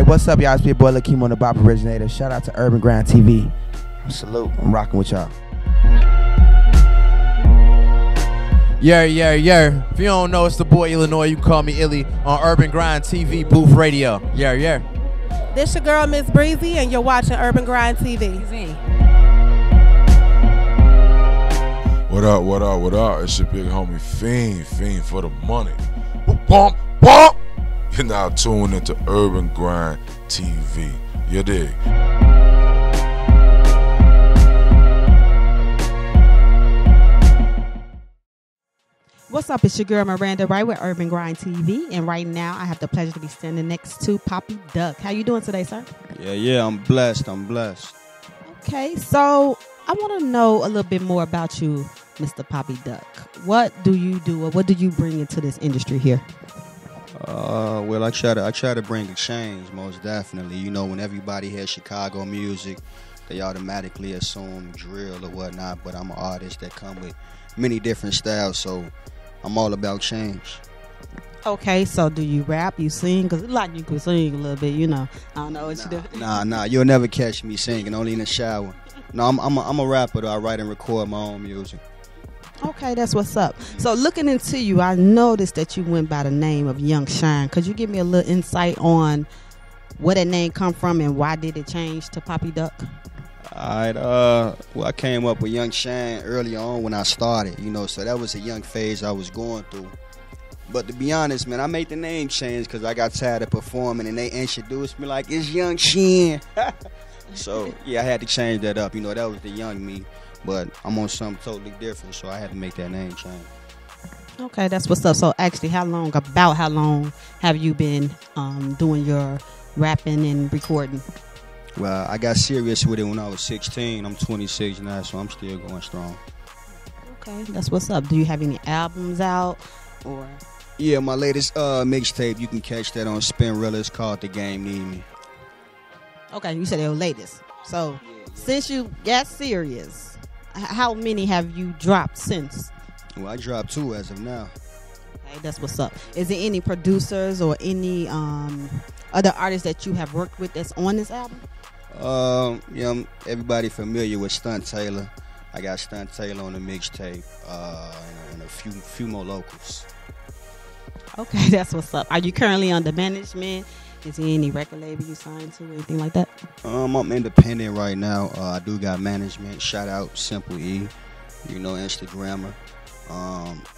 What's up, y'all? It's your boy Lakeem on the Bop Originator. Shout out to Urban Grind TV. Salute. I'm rocking with y'all. Yeah. If you don't know, it's the boy Illinois. You can call me Illy on Urban Grind TV Booth Radio. Yeah. This your girl, Miss Breezy, and you're watching Urban Grind TV. What up? It's your big homie Fiend for the money. Bump. You're now tuned into Urban Grind TV. You dig? What's up? It's your girl Miranda Wright with Urban Grind TV, and right now I have the pleasure to be standing next to Papi Duck. How you doing today, sir? Yeah, I'm blessed. Okay, so I want to know a little bit more about you, Mr. Papi Duck. What do you do, or what do you bring into this industry here? Well, I try to bring a change, most definitely. You know, when everybody hears Chicago music, they automatically assume drill or whatnot, but I'm an artist that come with many different styles, so I'm all about change. Okay, so do you rap, you sing? Because like you can sing a little bit, you know. I don't know what you do. Nah, you'll never catch me singing, only in the shower. No, I'm a rapper, though. I write and record my own music. Okay, that's what's up. So looking into you, I noticed that you went by the name of Young Shine. Could you give me a little insight on where that name come from and why did it change to Papi Duck? Alright, well, I came up with Young Shine early on when I started, you know, so that was a young phase I was going through. But to be honest, man, I made the name change because I got tired of performing and they introduced me like, it's Young Shine. So, yeah, I had to change that up. You know, that was the young me, but I'm on something totally different, so I had to make that name change. Okay, that's what's up. So actually, how long have you been doing your rapping and recording? Well, I got serious with it when I was 16. I'm 26 now, so I'm still going strong. Okay, that's what's up. Do you have any albums out? Or yeah, my latest mixtape, you can catch that on Spinrilla. It's called The Game Need Me. Okay, you said your latest. So since you got serious, how many have you dropped since? Well, I dropped 2 as of now. Okay, that's what's up. Is there any producers or any other artists that you have worked with that's on this album? Yeah, everybody familiar with Stunt Taylor. I got Stunt Taylor on the mixtape, and a few more locals. Okay, that's what's up. Are you currently under management? Is there any record label you signed to, anything like that? I'm independent right now. I do got management. Shout out Simple E, you know, Instagrammer.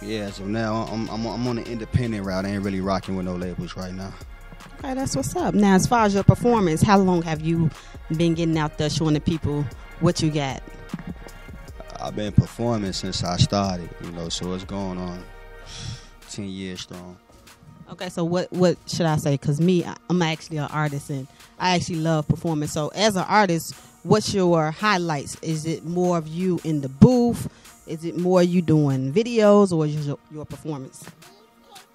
Yeah, as of now, I'm on the independent route. I ain't really rocking with no labels right now. Okay, that's what's up. Now, as far as your performance, how long have you been getting out there showing the people what you got? I've been performing since I started, you know, so it's going on 10 years strong. Okay, so what should I say? Because I'm actually an artist, and I actually love performing. So as an artist, what's your highlights? Is it more of you in the booth? Is it more you doing videos, or is it your performance?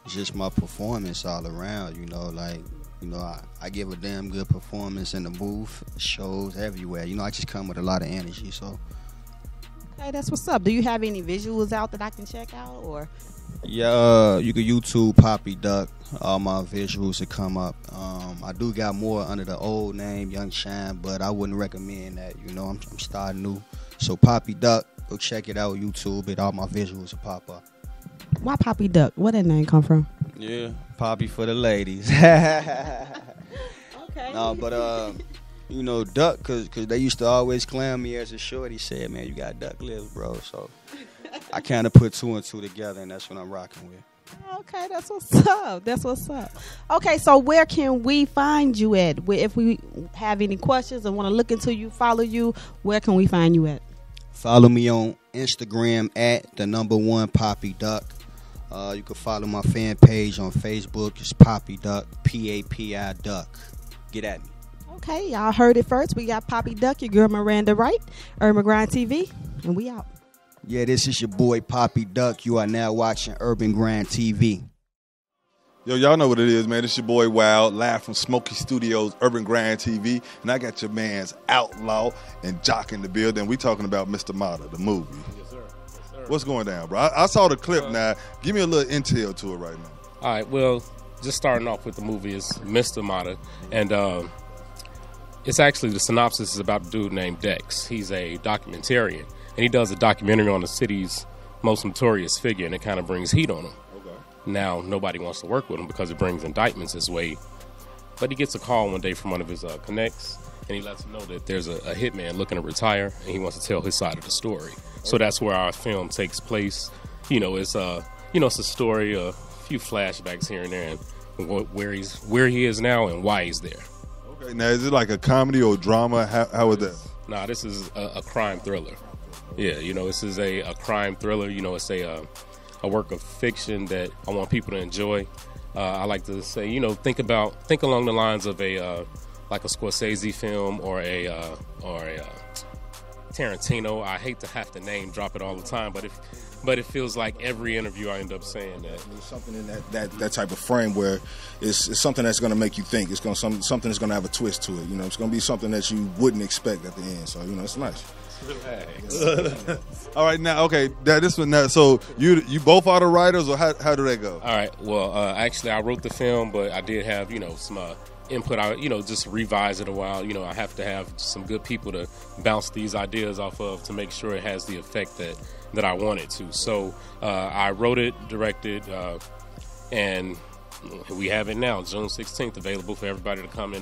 It's just my performance all around, you know, like, you know, I give a damn good performance in the booth, shows everywhere. You know, I just come with a lot of energy, so. Okay, that's what's up. Do you have any visuals out that I can check out, or? Yeah, you can YouTube Papi Duck. All my visuals will come up. I do got more under the old name, Young Shine, but I wouldn't recommend that. You know, I'm starting new. So Papi Duck, go check it out, YouTube it. All my visuals will pop up. Why Papi Duck? Where that name come from? Yeah, Papi for the ladies. Okay. No, but you know, Duck, cause they used to always clown me as a shorty. Said, man, you got duck lips, bro. So I kind of put 2 and 2 together, and that's what I'm rocking with. Okay, that's what's up. That's what's up. Okay, so where can we find you at? If we have any questions and want to look into you, follow you, where can we find you at? Follow me on Instagram at @1 Papi Duck. You can follow my fan page on Facebook. It's Papi Duck, P-A-P-I Duck. Get at me. Okay, y'all heard it first. We got Papi Duck, your girl Miranda Wright, Urban Grind TV, and we out. Yeah, this is your boy Papi Duck. You are now watching Urban Grind TV. Yo, y'all know what it is, man. It's your boy Wild, live from Smoky Studios, Urban Grind TV. And I got your man's Outlaw and Jock in the building. We talking about Mr. Mata, the movie. Yes, sir. Yes, sir. What's going down, bro? I saw the clip now. Give me a little intel to it right now. All right, well, just starting off with the movie is Mr. Mata, and it's actually, the synopsis is about a dude named Dex. He's a documentarian, and he does a documentary on the city's most notorious figure, and it kind of brings heat on him. Okay. Now, nobody wants to work with him because it brings indictments his way, but he gets a call one day from one of his connects, and he lets him know that there's a hitman looking to retire, and he wants to tell his side of the story. Okay. So that's where our film takes place. It's a story, a few flashbacks here and there, and where he is now and why he's there. Okay, now is it like a comedy or drama? How is that? Nah, this is a crime thriller. Yeah, this is a crime thriller. It's a work of fiction that I want people to enjoy. I like to say, think along the lines of like a Scorsese film or a Tarantino. I hate to have to name drop it all the time, but it feels like every interview I end up saying that. There's something in that type of frame where it's something that's going to make you think. It's something that's going to have a twist to it. It's going to be something that you wouldn't expect at the end. So it's nice. All right, now, okay, this one now. So you both are the writers, or how do they go? All right, well, actually, I wrote the film, but I did have some input. I just revise it a while. I have to have some good people to bounce these ideas off of to make sure it has the effect that I want it to. So I wrote it, directed, and we have it now, June 16th, available for everybody to come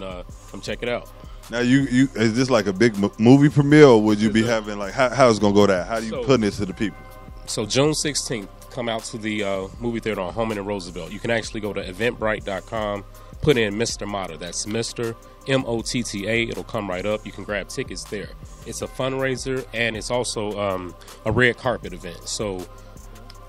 check it out. Now, you is this like a big movie premiere, or would you be having like how it's gonna go down? How do you put it to the people? So June 16th, come out to the movie theater on Homan and Roosevelt. You can actually go to eventbrite.com, put in Mr. Motta. That's Mr. M-O-T-T-A. It'll come right up. You can grab tickets there. It's a fundraiser, and it's also a red carpet event. So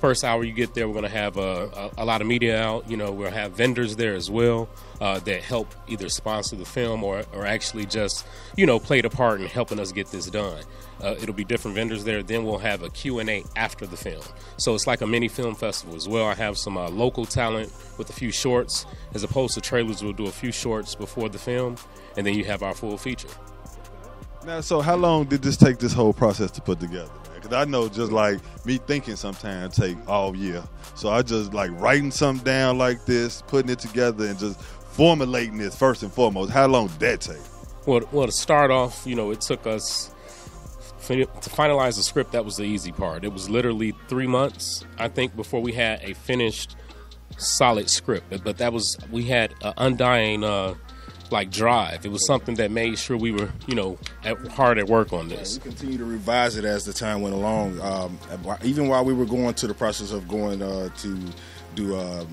first hour you get there, we're going to have a lot of media out. We'll have vendors there as well that help either sponsor the film or actually just, play the part in helping us get this done. It'll be different vendors there. Then we'll have a Q&A after the film. So it's like a mini film festival as well. I have some local talent with a few shorts. As opposed to trailers, we'll do a few shorts before the film, and then you have our full feature. Now, so how long did this take, this whole process to put together? Because I know just like me thinking sometimes take all year. So I just like writing something down like this, putting it together, and just formulating this first and foremost. How long did that take? Well, to start off, it took us to finalize the script. That was the easy part. It was literally 3 months, I think, before we had a finished solid script. But we had an undying drive. It was something that made sure we were, hard at work on this. We continue to revise it as the time went along. Even while we were going to the process of going to do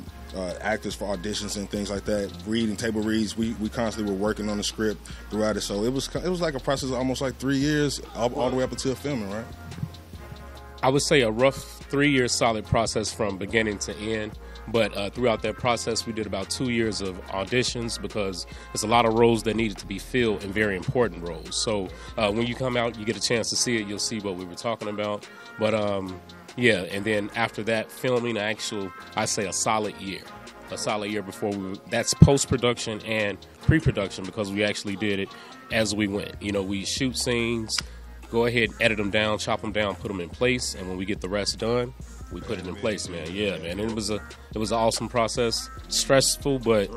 actors for auditions and things like that, reading table reads, we constantly were working on the script throughout it. So it was like a process of almost like 3 years, all the way up until filming, right? I would say a rough 3 year solid process from beginning to end. But throughout that process, we did about 2 years of auditions because there's a lot of roles that needed to be filled and very important roles. So when you come out, you get a chance to see it. You'll see what we were talking about. But and then after that, filming I say a solid year. A solid year before that's post-production and pre-production because we actually did it as we went. We shoot scenes, go ahead, edit them down, chop them down, put them in place, and when we get the rest done, we put it in place, man. Yeah, man. It was an awesome process. Stressful, but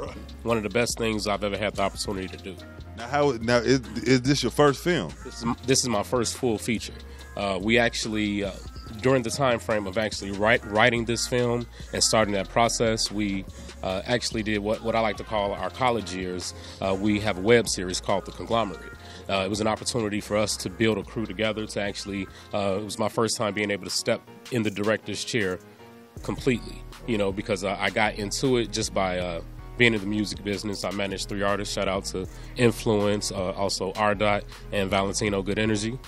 one of the best things I've ever had the opportunity to do. Now is this your first film? This is my first full feature. We actually during the time frame of actually writing this film and starting that process, we actually did what I like to call our college years. We have a web series called The Conglomerate. It was an opportunity for us to build a crew together to actually, it was my first time being able to step in the director's chair completely, because I got into it just by being in the music business. I managed 3 artists. Shout out to Influence, also R. and Valentino Good Energy.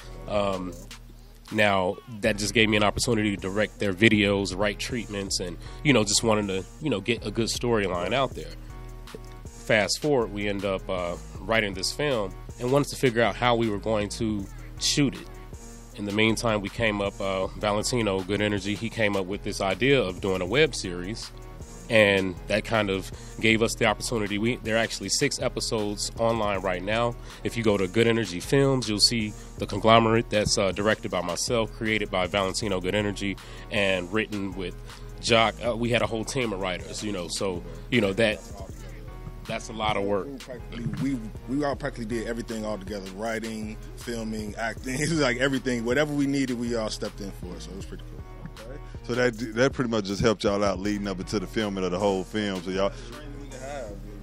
Now, that just gave me an opportunity to direct their videos, write treatments, and, just wanted to, get a good storyline out there. Fast forward, we end up writing this film and wanted to figure out how we were going to shoot it. In the meantime, we came up, Valentino Good Energy, he came up with this idea of doing a web series, and that kind of gave us the opportunity. There are actually 6 episodes online right now. If you go to Good Energy Films, you'll see The Conglomerate. That's directed by myself, created by Valentino Good Energy, and written with Jock. We had a whole team of writers, you know. So, you know, that's a lot of work. We all practically did everything all together: writing, filming, acting. It was like everything. Whatever we needed, we all stepped in for. So it was pretty cool. Okay. So that pretty much just helped y'all out leading up into the filming of the whole film. So y'all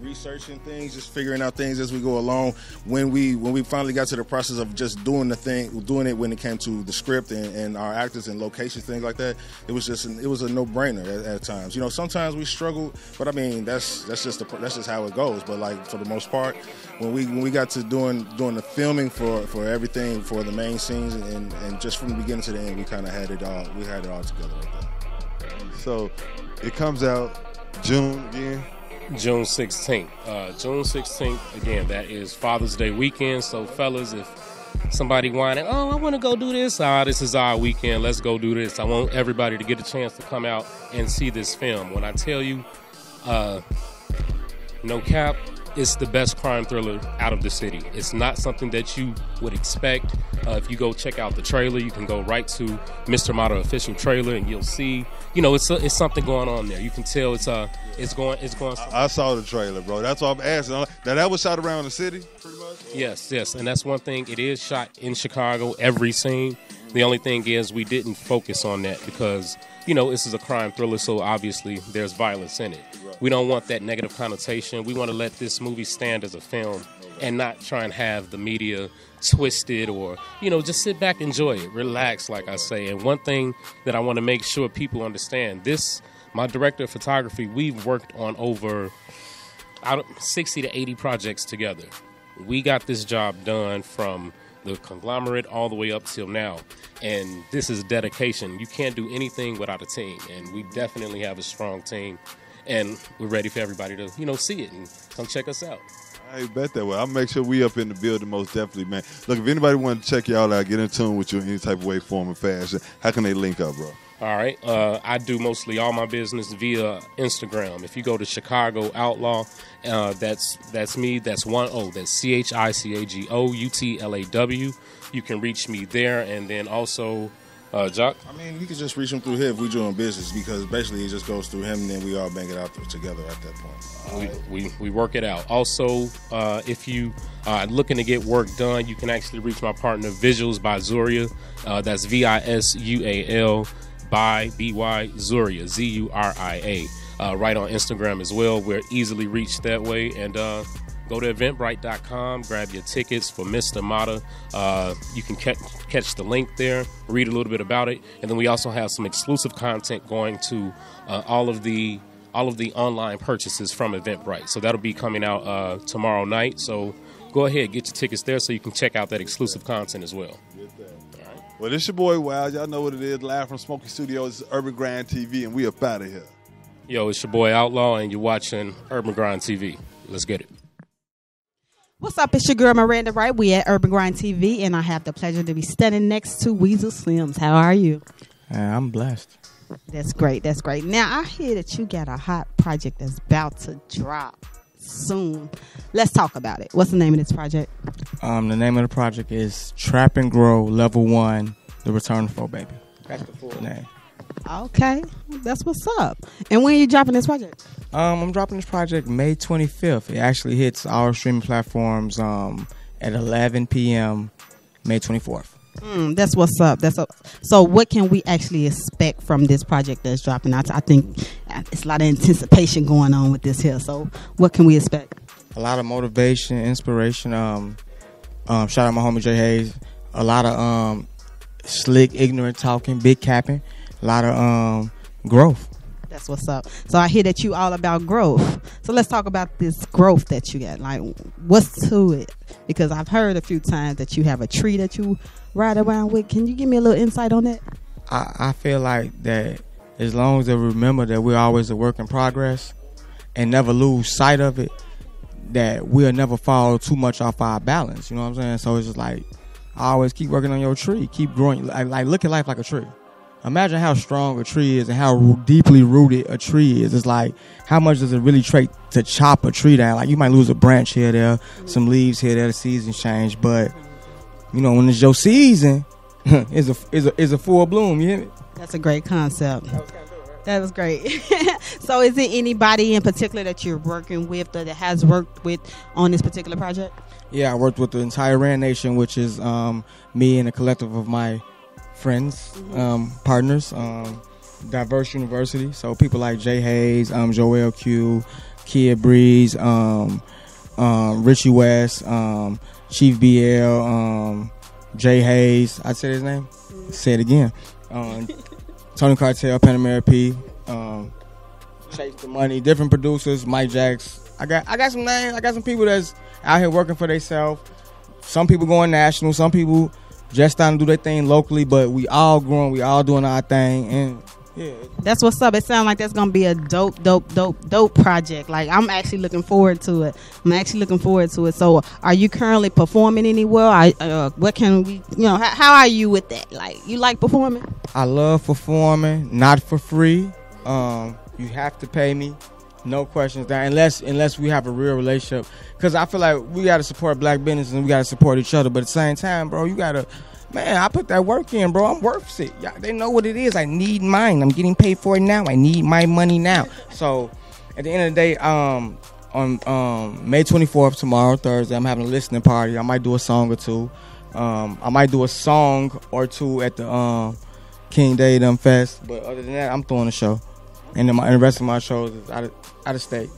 researching things, just figuring out things as we go along. When we finally got to the process of just doing it when it came to the script and our actors and locations, things like that, it was a no-brainer at times. You know, sometimes we struggle, but I mean that's just how it goes. But like for the most part, when we got to doing the filming for everything, for the main scenes and just from the beginning to the end, we kind of had it all. We had it all together like that. So it comes out June again. June 16th. June 16th, again, that is Father's Day weekend. So, fellas, if somebody whining, oh, I want to go do this. This is our weekend. Let's go do this. I want everybody to get a chance to come out and see this film. When I tell you, no cap, it's the best crime thriller out of the city. It's not something that you would expect. If you go check out the trailer, you can go right to Mr. Mata official trailer, and you'll see, you know, it's something going on there. You can tell it's going. I saw the trailer, bro. That's what I'm asking. Now that was shot around the city, pretty much. Yes, and that's one thing. It is shot in Chicago, every scene. The only thing is we didn't focus on that because, you know, this is a crime thriller, so obviously there's violence in it. We don't want that negative connotation. We want to let this movie stand as a film and not try and have the media twist it or, you know, just sit back, enjoy it, relax, like I say. And one thing that I want to make sure people understand, my director of photography, we've worked on over 60 to 80 projects together. We got this job done from the conglomerate all the way up till now. And this is dedication. You can't do anything without a team. And we definitely have a strong team. And we're ready for everybody to, you know, see it and come check us out. I bet that way. I'll make sure we up in the building most definitely, man. Look, if anybody want to check y'all out, get in tune with you in any type of way, form, or fashion, how can they link up, bro? All right. I do mostly all my business via Instagram. If you go to Chicago Outlaw, that's me. That's one O. That's CHICAGOUTLAW. You can reach me there. And then also, Jock? I mean, you can just reach him through here if we're doing business because basically it just goes through him and then we all bang it out together at that point. We work it out. Also, if you are looking to get work done, you can actually reach my partner Visuals by Zuria. That's VISUAL by BY Zuria, ZURIA. Right on Instagram as well. We're easily reached that way. And go to eventbrite.com, grab your tickets for Mr. Mata. You can catch the link there, read a little bit about it. And then we also have some exclusive content going to all of the online purchases from Eventbrite. So that'll be coming out tomorrow night. So go ahead, get your tickets there so you can check out that exclusive content as well. Well, this your boy Wild. Y'all know what it is. Live from Smoky Studios, Urban Grind TV, and we up out of here. Yo, it's your boy Outlaw, and you're watching Urban Grind TV. Let's get it. What's up? It's your girl Miranda Wright. We at Urban Grind TV, and I have the pleasure to be standing next to Weasel Slims. How are you? I'm blessed. That's great. That's great. Now, I hear that you got a hot project that's about to drop soon. Let's talk about it. What's the name of this project? The name of the project is Trap and Grow Level 1, The Return for Baby. That's the full name. Okay. That's what's up. And when are you dropping this project? I'm dropping this project May 25th. It actually hits our streaming platforms at 11 p.m. May 24th. That's what's up. So what can we actually expect from this project that's dropping? I think it's a lot of anticipation going on with this here. So what can we expect? A lot of motivation, inspiration. Shout out my homie Jay Hayes. A lot of slick, ignorant talking, big capping. A lot of growth. That's what's up. So I hear that you all about growth. So let's talk about this growth that you got. Like, what's to it? Because I've heard a few times that you have a tree that you ride around with. Can you give me a little insight on that? I feel like that as long as they remember that we're always a work in progress and never lose sight of it, that we'll never fall too much off our balance. You know what I'm saying? So it's just like, I always keep working on your tree. Keep growing. Like look at life like a tree. Imagine how strong a tree is and how deeply rooted a tree is. It's like, how much does it really take to chop a tree down? Like, you might lose a branch here, there, some leaves here, there, the seasons change. But, you know, when it's your season, it's a full bloom. You hear me? That's a great concept. That was great. So is it anybody in particular that you're working with that has worked with on this particular project? Yeah, I worked with the entire Rand Nation, which is me and a collective of my friends, partners, Diverse University. So people like Jay Hayes, Joel Q, Kid Breeze, Richie West, Chief BL, Jay Hayes. I said his name? Say it again. Tony Cartel, Panamera P, Chase the Money, different producers, Mike Jacks. I got some names. I got some people that's out here working for themselves. Some people going national. Some people just starting to do their thing locally. But we all growing. We all doing our thing. And yeah, that's what's up. It sounds like that's gonna be a dope project. Like I'm actually looking forward to it. So, are you currently performing anywhere? What can we? How are you with that? Like, you like performing? I love performing, not for free. You have to pay me, no questions asked. Unless we have a real relationship. Because I feel like we gotta support black business and we gotta support each other. But at the same time, bro, you gotta. Man, I put that work in, bro. I'm worth it. Yeah, they know what it is. I need mine. I'm getting paid for it now. I need my money now. So, at the end of the day, on May 24th, tomorrow, Thursday, I'm having a listening party. I might do a song or two. I might do a song or two at the King Daydum Fest. But other than that, I'm throwing a show. And then the rest of my shows is out of state.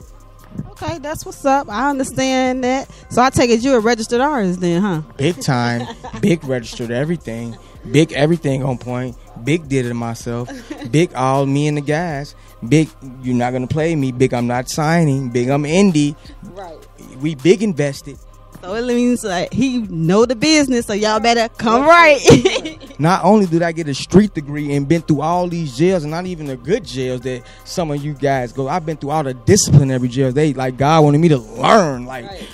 Okay, that's what's up. I understand that. So I take it you're a registered artist then, huh? Big time. Big registered everything. Big everything on point. Big did it myself. Big all me and the guys. Big, you're not going to play me. Big, I'm not signing. Big, I'm indie. Right. We big invested. So it means like he know the business, so y'all better come right. Not only did I get a street degree and been through all these jails, and not even the good jails that some of you guys go, I've been through all the disciplinary jails. They like God wanted me to learn,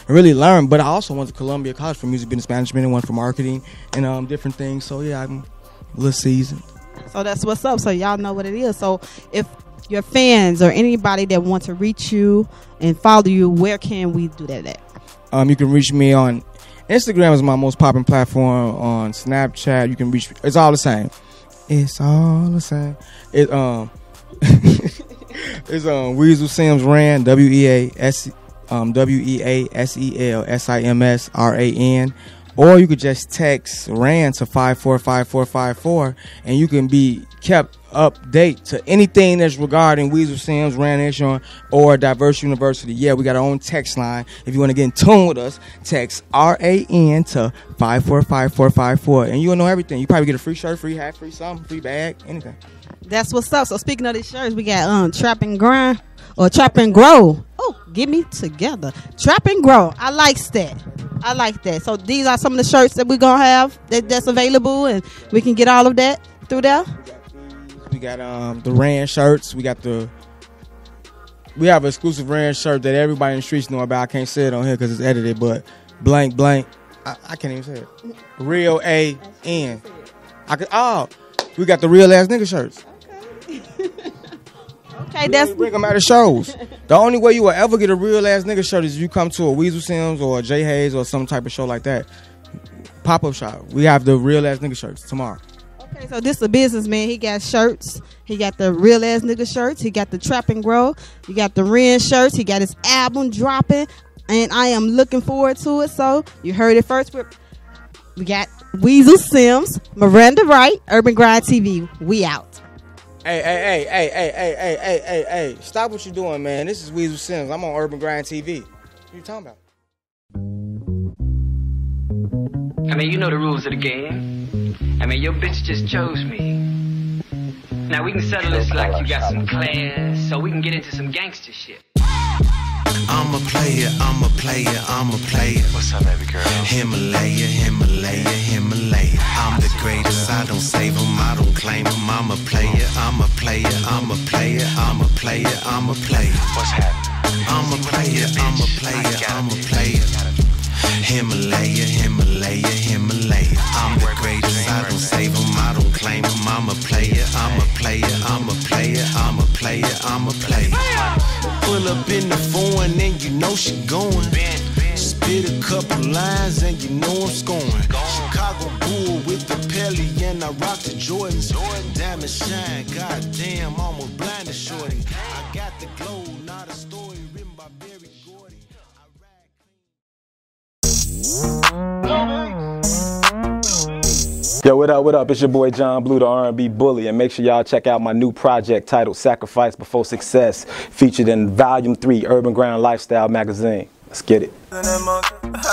really learn. But I also went to Columbia College for music business management and one for marketing and different things. So yeah, I'm a little seasoned. So that's what's up. So y'all know what it is. So if your fans or anybody that want to reach you and follow you, where can we do that at? You can reach me on Instagram is my most popular platform. On Snapchat, you can reach me. It's all the same. It's all the same. It's Weasel Sims Rand, WEASELSIMSRAN. Or you could just text RAN to 545454 and you can be kept update to anything that's regarding Weasel Sims, Rand Nation, or Diverse University. Yeah, we got our own text line. If you want to get in tune with us, text RAN to 545454 and you'll know everything. You probably get a free shirt, free hat, free something, free bag, anything. That's what's up. So speaking of these shirts, we got Trap and Grind or Trap and Grow. Oh, get me together. Trap and Grow. I like that. So these are some of the shirts that we're going to have that's available, and we can get all of that through there. We got the Rand shirts. We have an exclusive Rand shirt that everybody in the streets know about. I can't say it on here because it's edited, but blank. I can't even say it. Real A-N. We got the real ass nigga shirts. Okay, that's bring them out of shows. The only way you will ever get a real ass nigga shirt is if you come to a Weasel Sims or a Jay Hayes or some type of show like that. Pop-up shop. We have the real ass nigga shirts tomorrow. Okay, so this is a businessman. He got shirts. He got the real ass nigga shirts. He got the Trap and Grow. He got the Ren shirts. He got his album dropping, and I am looking forward to it. So you heard it first. We got Weasel Sims, Miranda Wright, Urban Grind TV. We out. Hey. Stop what you're doing, man. This is Weasel Sims. I'm on Urban Grind TV. What are you talking about? I mean, you know the rules of the game. I mean, your bitch just chose me. Now we can settle this like you got some class, so we can get into some gangster shit. I'm a player. What's up, baby girl? Himalaya. I'm the greatest. I don't save them, I don't claim them. I'm a player. What's happening? I'm a player. Himalaya. I'm the greatest. I don't save them, I don't claim them. I'm a player. Pull up in the foreign and you know she going. Spit a couple lines and you know I'm scoring. Chicago Chicago bull with the Pelly and I rock the Jordans. Diamond shine, goddamn, almost blinded shorty. I got the glow, not a story written by Barry Gordy. Yo, what up, what up? It's your boy John Blue, the R&B Bully, and make sure y'all check out my new project titled Sacrifice Before Success, featured in Volume 3, Urban Grind Lifestyle Magazine. Let's get it. I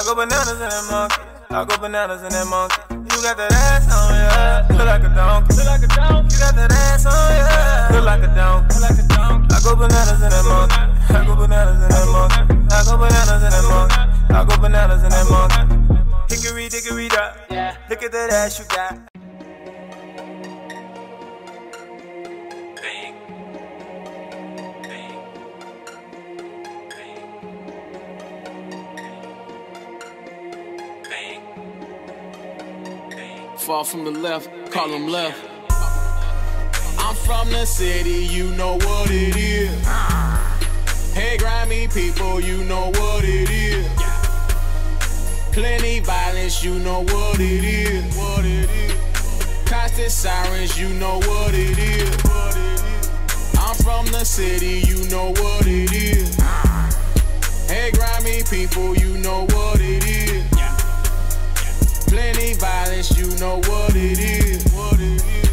go bananas in that monkey. I go bananas in that monkey. You got that ass on ya. Feel like a donkey. Feel like a donkey. You got that ass on ya. Feel like a donkey. Feel like a donkey. I go bananas in that monkey. I go bananas in that monkey. I go bananas in that monkey. I go bananas in that monkey. Hickory dickory dock. Yeah. Look at that ass you got. Far from the left, call them left. I'm from the city, you know what it is. Hey, grimy people, you know what it is. Plenty violence, you know what it is. What it is. Constant sirens, you know what it is. What it is. I'm from the city, you know what it is. Hey, grimy people, you know what it is. Plenty violence, you know what it is. What it is.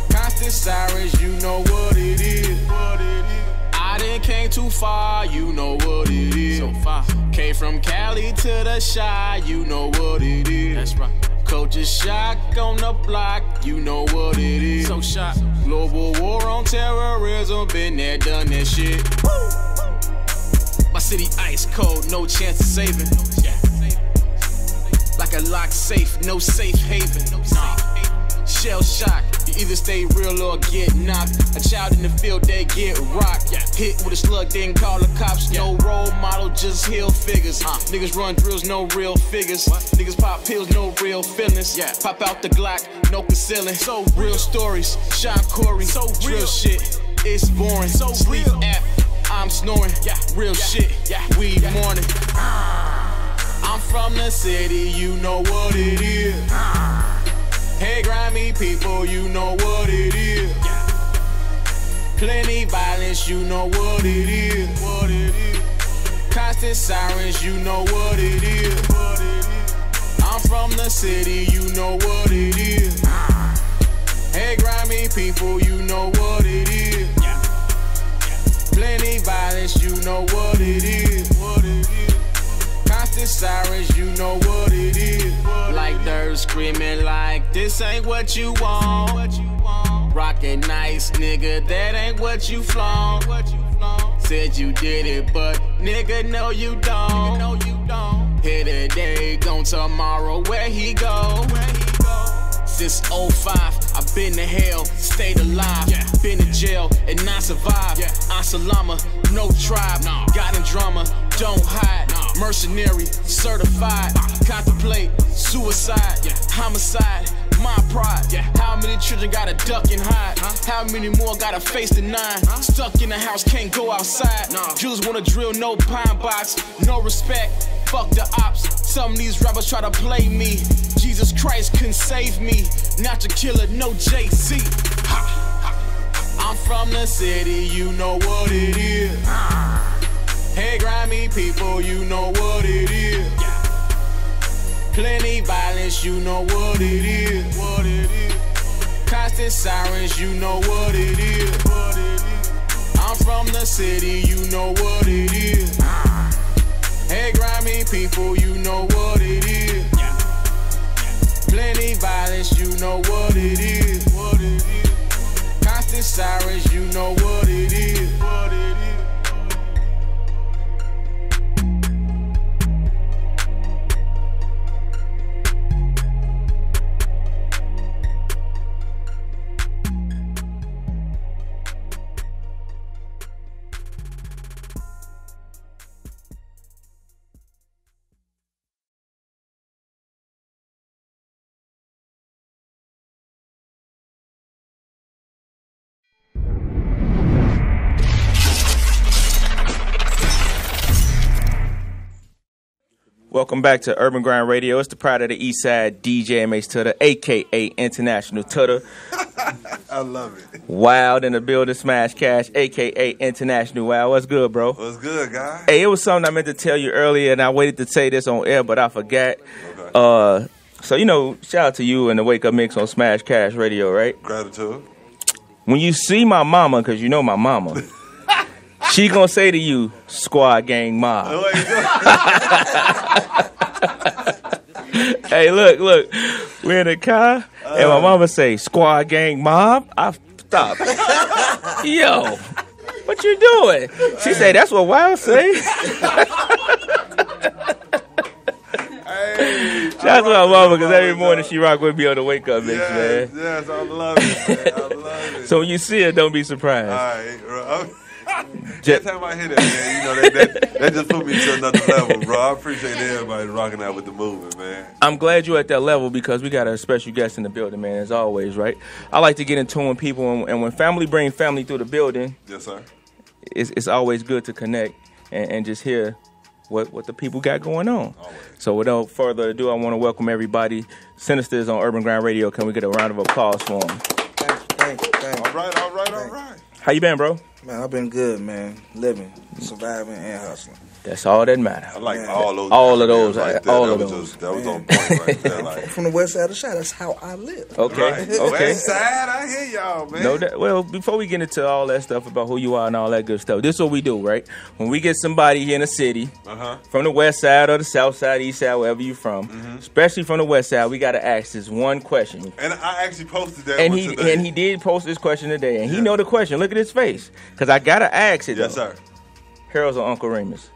Constant sirens, you know what it is. What it is. I done came too far, you know what it is. So far. Came from Cali to the Chi, you know what it is. That's right. Coach's shock on the block, you know what it is. So shot. Global war on terrorism, been there, done that shit. Woo. My city ice cold, no chance of saving. Yeah. Like a locked safe, no safe haven. Nah. Shell shock, you either stay real or get knocked. A child in the field, they get rocked. Hit with a slug, then call the cops. No role model, just hill figures. Niggas run drills, no real figures. Niggas pop pills, no real feelings. Pop out the Glock, no concealing. So real stories, Sean Corey, so real shit. It's boring, so sleep app, I'm snoring. Real shit, weed morning. I'm from the city, you know what it is. Hey, grimy people, you know what it is. Plenty violence, you know what it is. What it is. Constant sirens, you know what it is. What it is. I'm from the city, you know what it is. Hey, grimy people, you know what it is. Plenty violence, you know what it is. What it is. Constant sirens, you know what it is. Like dirt screaming like this ain't what you want. Rockin' nice, nigga, that ain't what you flaunt. Said you did it, but nigga, no you don't. Here today, gone tomorrow, where he go? Since 05, I've been to hell, stayed alive. Been to jail and not survived. I'm Salama, no tribe. Got in drama, don't hide. Mercenary, certified. Contemplate suicide, homicide, my pride. How many children gotta duck and hide? How many more gotta face the 9? Stuck in the house, can't go outside. Jews wanna drill, no pine box. No respect, fuck the ops. Some of these rappers try to play me. Jesus Christ couldn't save me. Not your killer, no Jay-Z. I'm from the city, you know what it is. Hey, grimy people, you know what it is. Plenty violence, you know what it is. What it is. Constant sirens, you know what it is. What it is. I'm from the city, you know what it is. Hey, grimy people, you know what it is. Plenty violence, you know what it is. What it is. Constant sirens, you know what it is. What it is. Welcome back to Urban Grind Radio. It's the pride of the East Side, DJ MH Tutter, a.k.a. International Tutter. I love it. Wild in the building, Smash Cash, a.k.a. International Wild. What's good, bro? What's good, guy? Hey, it was something I meant to tell you earlier, and I waited to say this on air, but I forgot. Okay. So, you know, shout out to you and the Wake Up Mix on Smash Cash Radio, right? Gratitude. When you see my mama, because you know my mama, she gonna say to you, Squad Gang Mob. Hey, look, we're in the car, and my mama say, Squad Gang Mob. I stop. Yo, what you doing? She say, that's what Wild say. Shout out to my mama, because every morning she rock with me on the Wake Up Mix, man. Yes, I love it, man. I love it. So when you see her, don't be surprised. All right. Every time I hear that, man, you know, that just put me to another level, bro. I appreciate everybody rocking out with the movement, man. I'm glad you're at that level because we got a special guest in the building, man, as always, right? I like to get in tune with people, and when family brings family through the building, yes, sir, it's always good to connect and just hear what the people got going on. Always. So without further ado, I want to welcome everybody. Sinasta is on Urban Grind Radio. Can we get a round of applause for him? Thank you. All right. How you been, bro? Man, I've been good, man. Living, surviving, and hustling. That's all that matters. I like all those. All of those. Right all that of was those. That was on point right there. Like. From the west side of the shot, that's how I live. Okay. Right. Okay. West side, I hear y'all, man. No, well, before we get into all that stuff about who you are and all that good stuff, this is what we do, right? When we get somebody here in the city, from the west side or the south side, east side, wherever you're from, especially from the west side, we got to ask this one question. And I actually posted that and one he today. And he did post this question today, and he know the question. Look at his face, because I got to ask it, Yes, though. sir. Harold's or Uncle Remus?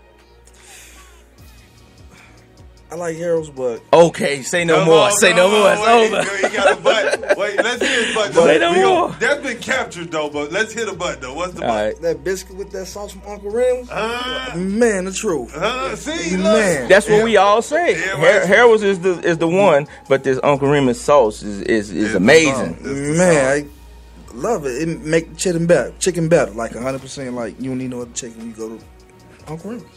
I like Harold's, but... Okay, say no more. Say no more. It's over. He got a butt. Wait, let's hear his butt. Say no more. That's been captured, though, but let's hear the butt, though. What's the butt? Right. That biscuit with that sauce from Uncle Remus? Man, the truth. See, man. That's what we all say. Yeah, Harold's is the one, but this Uncle Remus sauce is amazing. Man, I love it. It make chicken better, like 100%. Like, you don't need no other chicken. You go to Uncle Remus.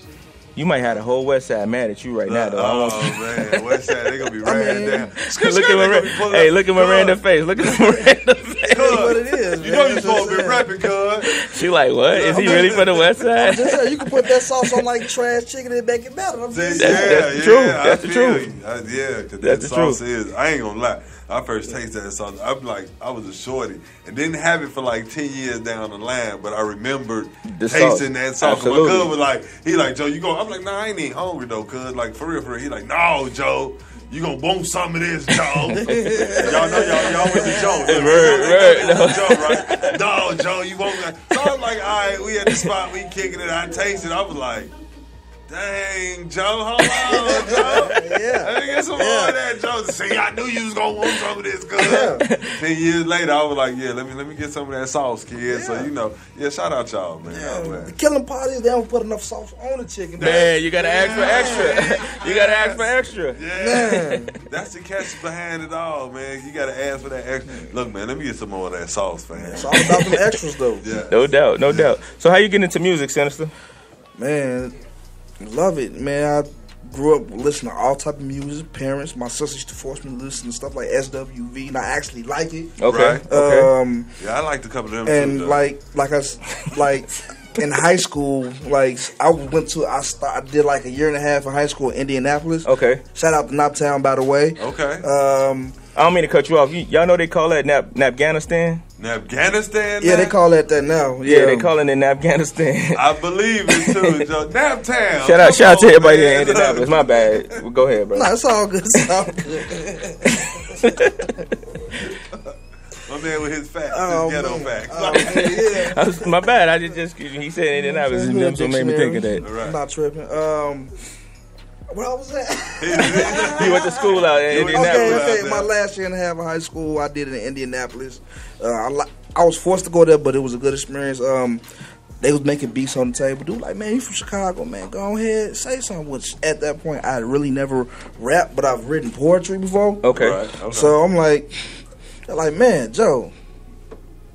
You might have the whole West Side mad at you right now, though. Man, West Side, they gonna be riding down. Look at Miranda face. Look at Miranda face. What it is, you know you're supposed to be rapping, cuz. She like, what? Is he really from the West Side? Just saying, you can put that sauce on like trash chicken and make it better. That's the truth. That's the truth. Yeah, because that sauce is. I ain't gonna lie. I first tasted that sauce. I'm like, I was a shorty and didn't have it for like 10 years down the line, but I remembered tasting that sauce. My cuz was like, he like, Joe, you go. I'm like, nah, I ain't even hungry though, cuz. Like, for real. He like, no, Joe, you gonna want some of this, Joe. Y'all know y'all with the Joe. Right? No, Joe, you won't. So I was like, all right, we at the spot, we kicking it. I tasted. I was like, dang, Joe, hold on, Joe. Let me get some more of that, Joe. See, I knew you was gonna want some of this, cuz. 10 years later, I was like, let me get some of that sauce, kid. So, you know, shout out y'all, man. The killing parties, they don't put enough sauce on the chicken. Man, you gotta ask for extra. You gotta ask for extra. Yeah. That's the catch behind it all, man. You gotta ask for that extra. Look, man, let me get some more of that sauce, man. It's all about them extras, though. Yeah. No doubt. So how you get into music, Sinasta? Man, love it, man. I grew up listening to all type of music. Parents, my sisters used to force me to listen to stuff like SWV, and I actually like it. Okay. Yeah, I liked a couple of them and too, like in high school, like I did like a year and a half in high school in Indianapolis. Okay. Shout out to Naptown, by the way. Okay. I don't mean to cut you off. Y'all know they call that Napganistan? Napganistan? Yeah, they call that now. Yeah, they calling it Napganistan. I believe it too, Joe. Naptown. Shout out to everybody in Indianapolis. My bad. Well, go ahead, bro. No, it's all good. It's all good. My man with his facts, his ghetto facts. My bad. I just he said Indianapolis, and that's what made me think of that. I'm not tripping. Where I was at? He went to school out in Indianapolis. Okay. My last year and a half of high school, I did it in Indianapolis. I was forced to go there, but it was a good experience. They was making beats on the table. Dude, like, man, you from Chicago, man? Go ahead, say something. Which at that point, I had really never rapped, but I've written poetry before. Okay. So I'm like, man, Joe,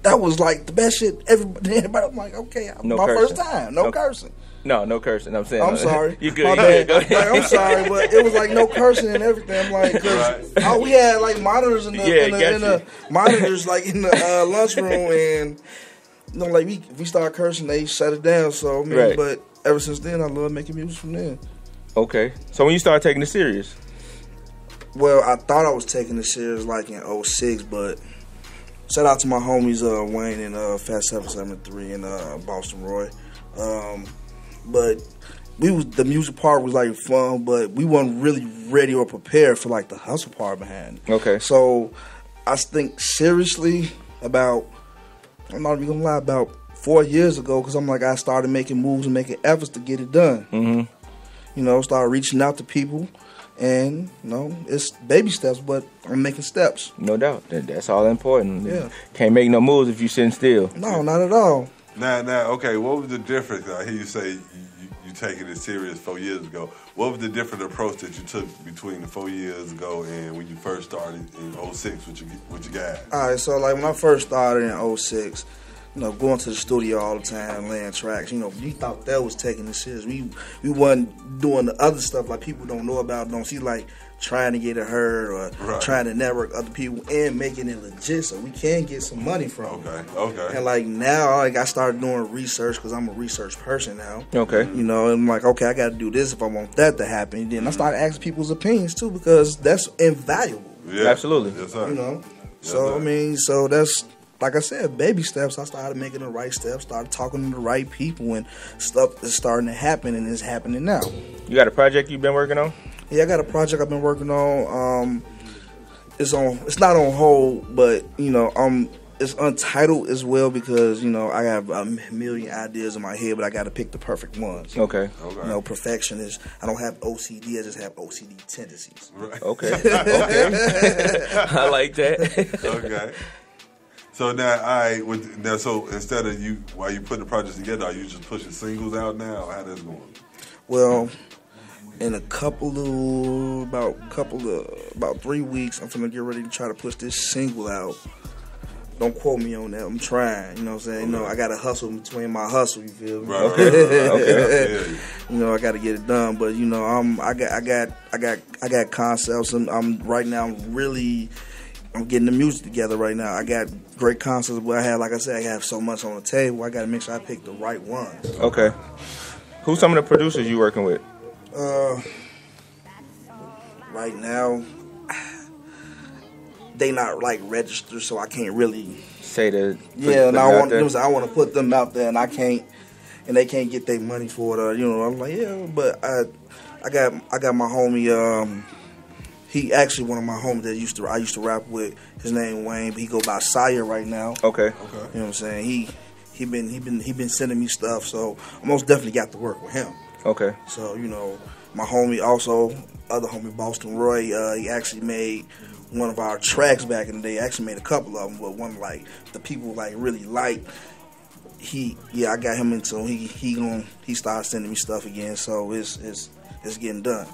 that was like the best shit. Everybody, I'm like, okay, No my cursing. first time, no cursing. No cursing. I'm saying. I'm sorry. You good? My You bad. good. Go ahead. Like, I'm sorry, but it was like no cursing and everything. I'm like, cause we had like monitors in the monitors like in the lunchroom, and you know, like we started cursing, they shut it down. So I mean, but ever since then, I love making music from then. Okay, so when you started taking it serious? Well, I thought I was taking it serious like in 06, but shout out to my homies Wayne and Fat 773 and Boston Roy. But the music part was like fun, but we weren't really ready or prepared for like the hustle part behind it. Okay. So I think seriously about, I'm not even gonna lie, about 4 years ago, because I'm like, I started making moves and making efforts to get it done. Mm-hmm. You know, started reaching out to people, and you know, it's baby steps, but I'm making steps. No doubt. That's all important. Yeah. Can't make no moves if you sitting still. No, not at all. Now, okay, what was the difference? I hear you say you taking it serious 4 years ago. What was the different approach that you took between the 4 years ago and when you first started in 06 with your guys? All right, so like when I first started in 06, you know, going to the studio all the time, laying tracks, you know, we thought that was taking it serious. We wasn't doing the other stuff like people don't know about, don't see, like trying to get it heard or trying to network other people and making it legit so we can get some money from it. Okay. And like now, like I started doing research because I'm a research person now. Okay. You know, and I'm like, okay, I got to do this if I want that to happen. And then I started asking people's opinions too because that's invaluable. Yeah. Absolutely. Yes, sir. You know, Yes, so sir. I mean, so that's, like I said, baby steps. I started making the right steps, started talking to the right people, and stuff is starting to happen, and it's happening now. You got a project you've been working on? Yeah, I got a project I've been working on. It's not on hold, but you know, it's untitled as well because you know I have a million ideas in my head, but I got to pick the perfect ones. Okay. You know, perfectionist. I don't have OCD. I just have OCD tendencies. Right. Okay. Okay. I like that. Okay. So now, so instead of while you putting the projects together, are you just pushing singles out now? Or how that's going? Well, in about 3 weeks, I'm gonna get ready to try to push this single out. Don't quote me on that. I'm trying. You know what I'm saying? You know, I got to hustle between my hustle. You feel me? Right. Okay. You know, I got to get it done. But you know, I got concepts. I'm right now. I'm getting the music together right now. I got great concepts, but I have, like I said, I have so much on the table. I got to make sure I pick the right ones. Okay. Who's some of the producers you working with? Right now, they not like registered, so I can't really say that. Yeah, and I want to put them out there, and I can't, and they can't get their money for it. You know, I'm like, yeah, but I got my homie. He actually one of my homies that I used to rap with. His name Wayne, but he go by Sire right now. Okay. You know what I'm saying? He been sending me stuff, so I most definitely got to work with him. Okay. So you know, my homie also, other homie Boston Roy, he actually made one of our tracks back in the day. Actually made a couple of them, but one like the people like really liked. I got him into him. He started sending me stuff again, so it's getting done.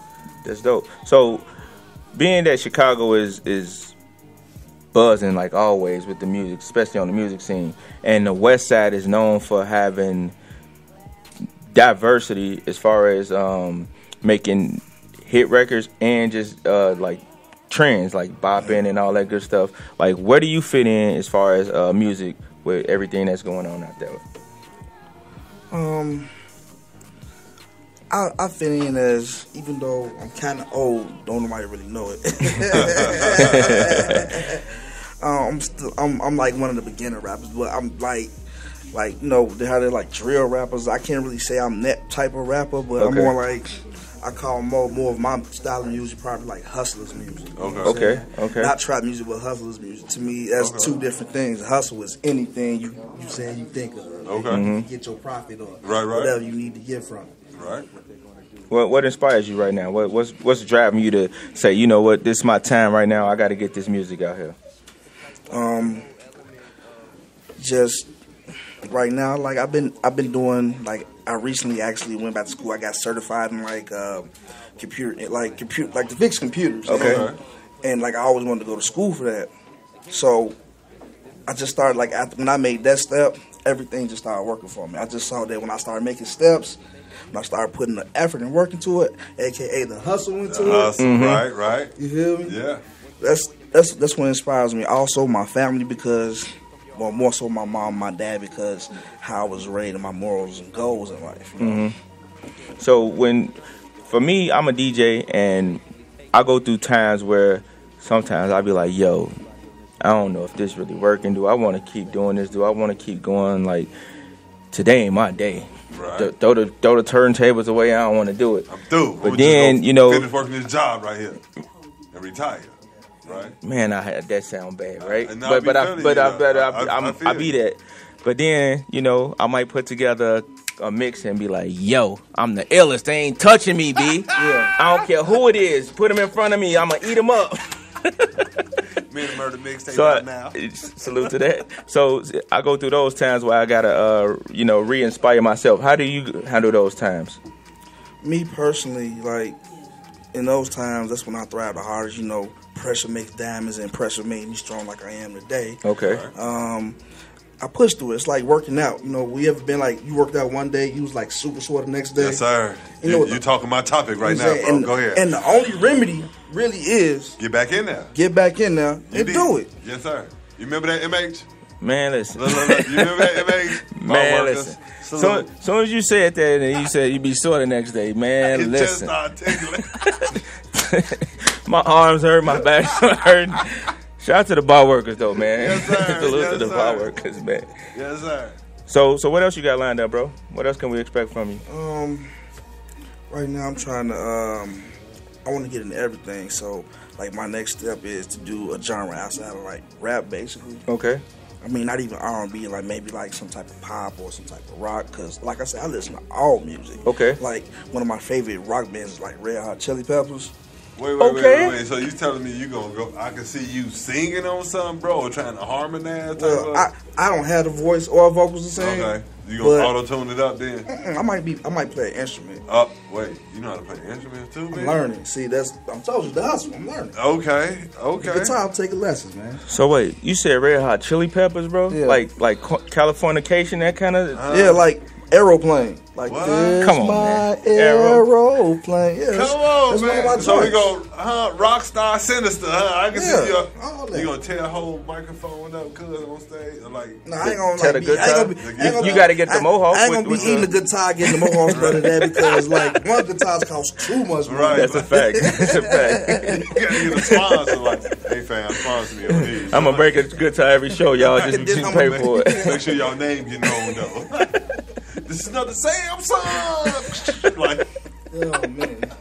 That's dope. So, being that Chicago is buzzing like always with the music, especially on the music scene, and the West Side is known for having diversity as far as making hit records and just like trends like bopping and all that good stuff. Like, where do you fit in as far as music with everything that's going on out there? I fit in as, even though I'm kind of old, don't nobody really know it. I'm like one of the beginner rappers, but I'm like you know how they're like drill rappers. I can't really say I'm that type of rapper, but I'm more like, I call more of my style of music probably like hustlers music. Okay. Not trap music, but hustlers music. To me, that's two different things. Hustle is anything you say you think of. You get your profit or whatever you need to get from it. Right. What inspires you right now? What's driving you to say, you know what, this is my time right now. I got to get this music out here. Just right now, like I've been doing, like I recently actually went back to school. I got certified in like computer to fix computers. Okay. And like I always wanted to go to school for that. So I just started like after when I made that step, everything just started working for me. I just saw that when I started making steps, when I started putting the effort and work into it, aka the hustle into it. Hustle, right. You feel me? Yeah. That's what inspires me. Also my family because, well, more so my mom, my dad because how I was raised and my morals and goals in life. You know? So for me, I'm a DJ and I go through times where sometimes I'll be like, yo, I don't know if this really working. Do I want to keep doing this? Do I want to keep going? Like, today ain't my day. Right. Throw the turntables away. I don't want to do it. I'm through. But then, you know, finish working this job right here and retire. Right. Man, that sound bad, right? And I feel be that. But then, you know, I might put together a mix and be like, yo, I'm the illest. They ain't touching me, B. Yeah. I don't care who it is. Put them in front of me. I'm going to eat them up. Men of Murder mixtape So now. Salute to that. So I go through those times where I got to, re-inspire myself. How do you handle those times? Me personally, like, in those times, that's when I thrive the hardest. You know, pressure makes diamonds and pressure made me strong like I am today. Okay. I push through it. It's like working out. You know, we ever been like, you worked out one day, you was like super sore the next day. Yes, sir. You're talking my topic right now, bro. And, Go ahead. And the only remedy really is Get back in there. get back in there and do it. Yes, sir. You remember that, MH? Man, listen. Look. You remember that, MH? Man, listen. So soon as you said that, and you said you'd be sore the next day, man, It just listen. started tingling. My arms hurt, my back hurt. Shout out to the bar workers, though, man. Yes, sir. Salute Yes, to the sir. bar workers, man. Yes, sir. So what else you got lined up, bro? What else can we expect from you? Right now I'm trying to I want to get into everything. So like my next step is to do a genre outside of like rap, basically. Okay. I mean, not even R&B, like maybe like some type of pop or some type of rock. Cause like I said, I listen to all music. Okay. Like one of my favorite rock bands is like Red Hot Chili Peppers. Wait. So you telling me you gonna go? I can see you singing on something, bro, or trying to harmonize. Well, I don't have the voice or vocals to sing. Okay. You gonna auto tune it up then? I might play an instrument. Wait. You know how to play an instrument too, man? I'm learning. See, I'm told you the hustle. I'm learning. Okay. Good time taking lessons, man. So wait, you said Red Hot Chili Peppers, bro? Yeah. Like Californication, that kind of? Yeah, like Aeroplane. Like What? this Come on, my man. aeroplane. Yeah, Come on, that's man. one of my So we joints. go, Rockstar Sinister, I can see all you. that. You gonna tear a whole microphone up, cuz on stage, or like? No, I ain't gonna Tell the good time. You got to get the mohawk. I ain't gonna be eating the guitar, getting the mohawk better than that because like one guitars cost too much money. Right. That's a fact. That's a fact. You gotta get a sponsor, like, hey fam, sponsor me on these. I'm gonna break a good time every show, y'all. Just pay for it. Make sure y'all name get known though. This is another Samsung. Like, Oh man.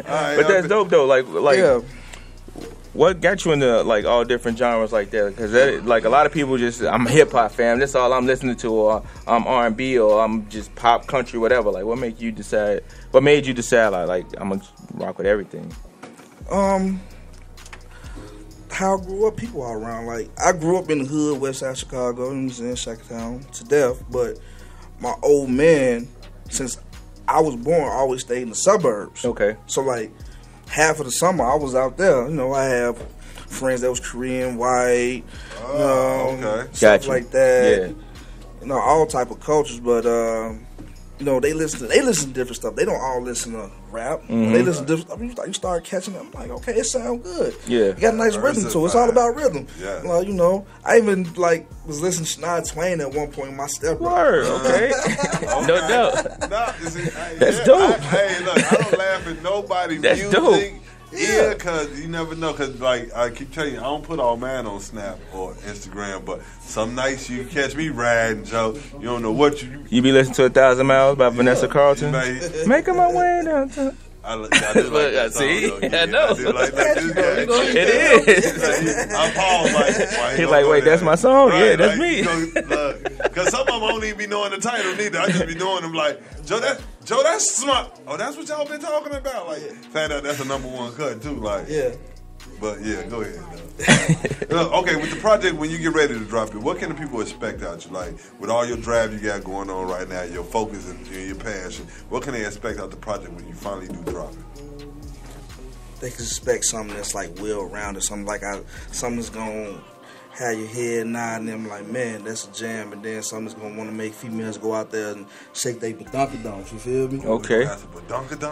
But that's dope though. Like, Yeah. what got you into like all different genres like that? Because like a lot of people just, I'm a hip hop fan. That's all I'm listening to, or I'm R&B, or I'm just pop, country, whatever. Like, what made you decide? Like I'm gonna rock with everything? How I grew up, people are around. Like I grew up in the hood, West Side Chicago, and was in Shacktown to death. But my old man, since I was born, always stayed in the suburbs. Okay. So like half of the summer, I was out there. You know, I have friends that was Korean, white, okay, stuff Gotcha. like that. Yeah. You know, all type of cultures, but you know, they listen to different stuff. They don't all listen to rap. Mhm. They listen to different stuff. You start catching it. I'm like, okay, it sounds good. Yeah. You got a nice rhythm to it. It's all about rhythm. Yeah. Well, you know, I even like was listening to Shania Twain at one point with my stepbrother. Word, okay. No doubt. That's yeah, dope. Hey, look, I don't laugh at nobody's That's music. dope. Yeah, because you never know. Because, like, I keep telling you, I don't put all mine on Snap or Instagram, but some nights you catch me riding, Joe. You don't know what You be listening to 1,000 Miles by Vanessa Carlton? Like, Making my way downtown. I do like that song, See? though. I know. I do like this guy. It is. I pause like, He's like, wait, that's my song? Right, Yeah, that's like, me. Because some of them won't even be knowing the title neither. I just be knowing them like, Joe, that's smart. Oh, that's what y'all been talking about. Like, found out that's a #1 cut too. Like, yeah. But yeah, go ahead. Okay, with the project, when you get ready to drop it, what can the people expect out you? Like, with all your drive you got going on right now, your focus and your passion, what can they expect out the project when you finally do drop it? They can expect something that's like well-rounded, something that's gonna have your head nodding, them like, man, that's a jam, and then something's gonna want to make females go out there and shake their badonkadonks, you feel me? Okay.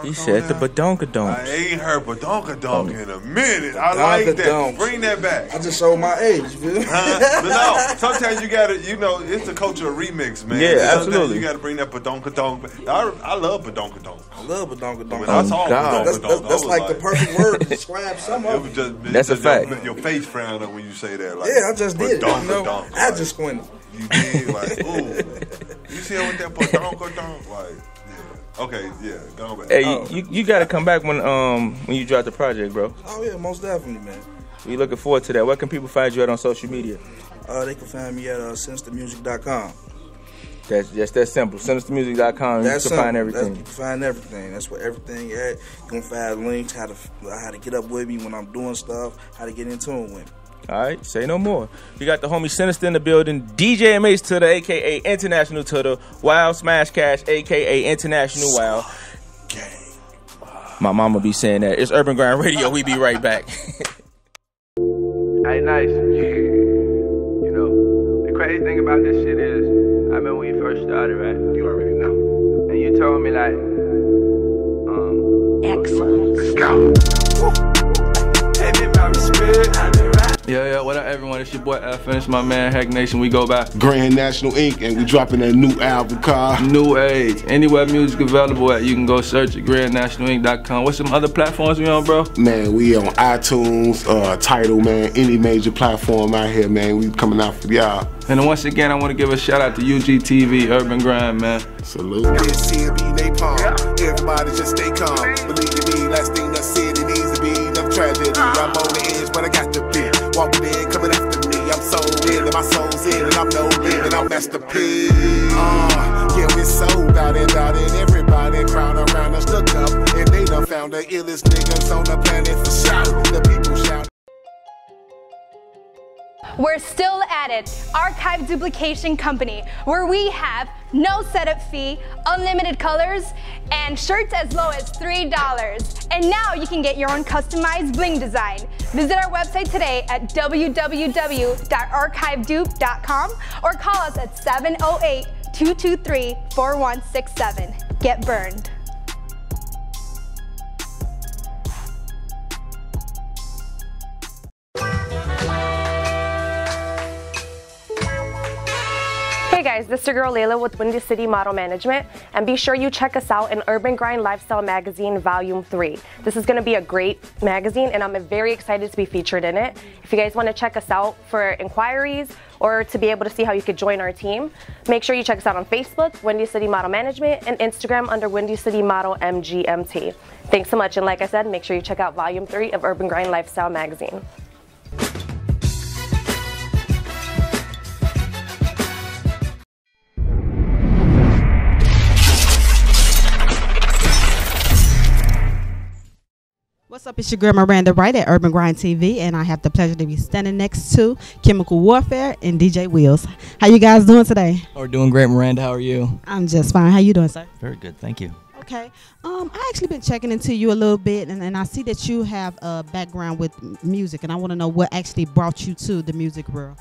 He said the badonkadonks. I ain't heard badonkadonk in a minute. I like that. Bring that back. I just showed my age, you feel me? But no, sometimes you gotta, you know, it's the culture of remix, man. Yeah, Sometimes absolutely. you gotta bring that badonkadonk back. I love badonkadonk. I love badonkadonk. That's all badonkadonk. That's like the perfect word to describe some of it. That's a fact. Your face frowned up when you say that. Like, Yeah, I just did it. You know? badonkadonk. I just squinted. You did, like, ooh. You see how with that badonkadonk? Like, yeah. Okay, yeah, go back. Hey, you got to come back when you drop the project, bro. Oh, yeah, most definitely, man. We looking forward to that. Where can people find you at on social media? They can find me at sinistermusic.com. That's that simple. Sinistermusic.com. You can find everything. You can find everything. That's where everything at. You can find links, how to get up with me when I'm doing stuff, how to get in tune with me. All right, say no more. We got the homie Sinasta in the building, DJ MH to the, a.k.a. International to the, Wild Smash Cash, a.k.a. International Wild. My mama be saying that. It's Urban Grind Radio. We be right back. Hey, nice. You know, the crazy thing about this shit is, I remember when you first started, right? You already know. And you told me, like, excellent. Let's go. Pay me my respect. Yeah, what up, everyone? It's your boy Finish, my man, Hack Nation. We go by Grand National Inc. and we dropping that new album called New Age. Anywhere music available at, you can go search at grandnationalinc.com. What's some other platforms we on, bro? Man, we on iTunes, Tidal, man, any major platform out here, man. We coming out for y'all. And once again, I want to give a shout out to UGTV, Urban Grind, man. Salute. This here be napalm. Everybody just stay calm. Believe me, last thing that's said, it needs to be enough tragedy. I'm on the edge, but I got to be. Walking in, coming after me. I'm sold in, and my soul's in, and I'm no limit. I'm Master P. Yeah, we sold out and everybody crowd around us look up, and they done found the illest niggas on the planet for shout. The people shout. We're still at it, Archive Duplication Company, where we have no setup fee, unlimited colors, and shirts as low as $3. And now you can get your own customized bling design. Visit our website today at www.archivedupe.com or call us at 708-223-4167. Get burned. Hey guys, this is your girl Layla with Windy City Model Management, and be sure you check us out in Urban Grind Lifestyle Magazine Volume 3. This is going to be a great magazine, and I'm very excited to be featured in it. If you guys want to check us out for inquiries or to be able to see how you could join our team, make sure you check us out on Facebook, Windy City Model Management, and Instagram under Windy City Model MGMT. Thanks so much, and like I said, make sure you check out Volume 3 of Urban Grind Lifestyle Magazine. What's up? It's your girl Miranda Wright at Urban Grind TV, and I have the pleasure to be standing next to Chemical Warfare and DJ Wheels. How you guys doing today? We're doing great, Miranda. How are you? I'm just fine. How you doing, sir? Very good, thank you. Okay. I actually been checking into you a little bit, and I see that you have a background with music, and I want to know what actually brought you to the music world.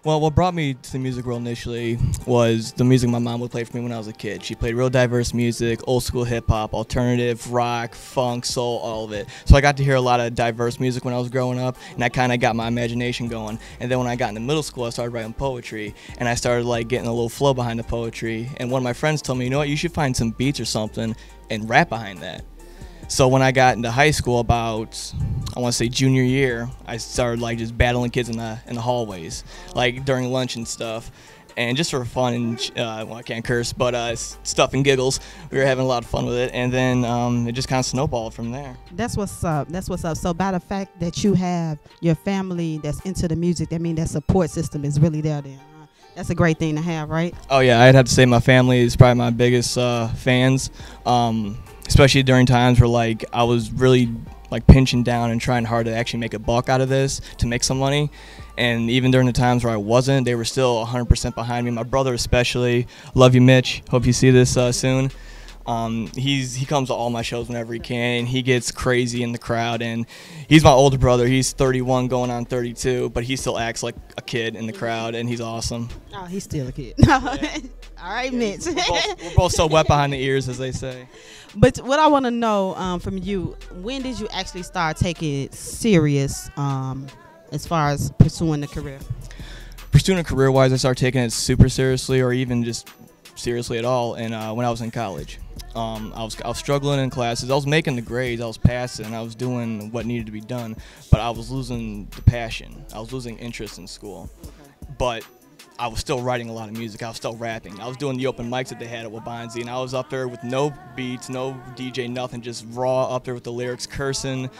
Well, what brought me to the music world initially was the music my mom would play for me when I was a kid. She played real diverse music, old school hip hop, alternative, rock, funk, soul, all of it. So I got to hear a lot of diverse music when I was growing up, and that kind of got my imagination going. And then when I got into middle school, I started writing poetry, and I started like getting a little flow behind the poetry. And one of my friends told me, you know what, you should find some beats or something and rap behind that. So when I got into high school, about, I want to say junior year, I started like just battling kids in the hallways, like during lunch and stuff, and just for fun and well, I can't curse, but stuff and giggles. We were having a lot of fun with it, and then it just kind of snowballed from there. That's what's up. That's what's up. So by the fact that you have your family that's into the music, that means that support system is really there. Then that's a great thing to have, right? Oh yeah, I'd have to say my family is probably my biggest fans. Especially during times where like I was really like pinching down and trying hard to actually make a buck out of this, to make some money. And even during the times where I wasn't, they were still 100% behind me. My brother especially. Love you, Mitch. Hope you see this soon. He comes to all my shows whenever he can. He gets crazy in the crowd, and he's my older brother. He's 31 going on 32, but he still acts like a kid in the crowd, and he's awesome. Oh, he's still a kid. All right, Mitch. We're both so wet behind the ears, as they say. But what I want to know from you, when did you actually start taking it serious as far as pursuing the career? Pursuing a career-wise, I started taking it super seriously, or even just seriously at all, and when I was in college. I was struggling in classes. I was making the grades. I was passing. I was doing what needed to be done, but I was losing the passion. I was losing interest in school. But I was still writing a lot of music. I was still rapping. I was doing the open mics that they had at Wabanzi, and I was up there with no beats, no DJ, nothing, just raw up there with the lyrics, cursing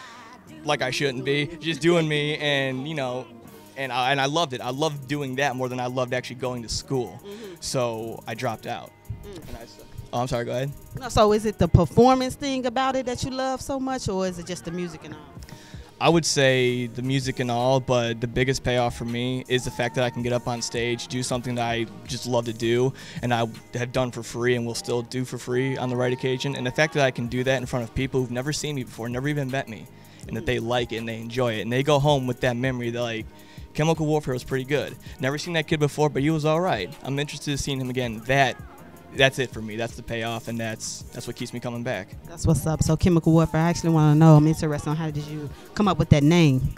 like I shouldn't be, just doing me, and and I loved it. I loved doing that more than I loved actually going to school. So I dropped out. Oh, I'm sorry, go ahead. No, so is it the performance thing about it that you love so much, or is it just the music and all? I would say the music and all, but the biggest payoff for me is the fact that I can get up on stage, do something that I just love to do, and I have done for free and will still do for free on the right occasion. And the fact that I can do that in front of people who've never seen me before, never even met me, and that they like it and they enjoy it, and they go home with that memory that, like, Chemical Warfare was pretty good. Never seen that kid before, but he was all right. I'm interested in seeing him again. That's it for me. That's the payoff, and that's what keeps me coming back. That's what's up. So Chemical Warfare, I actually want to know, I'm interested on how did you come up with that name?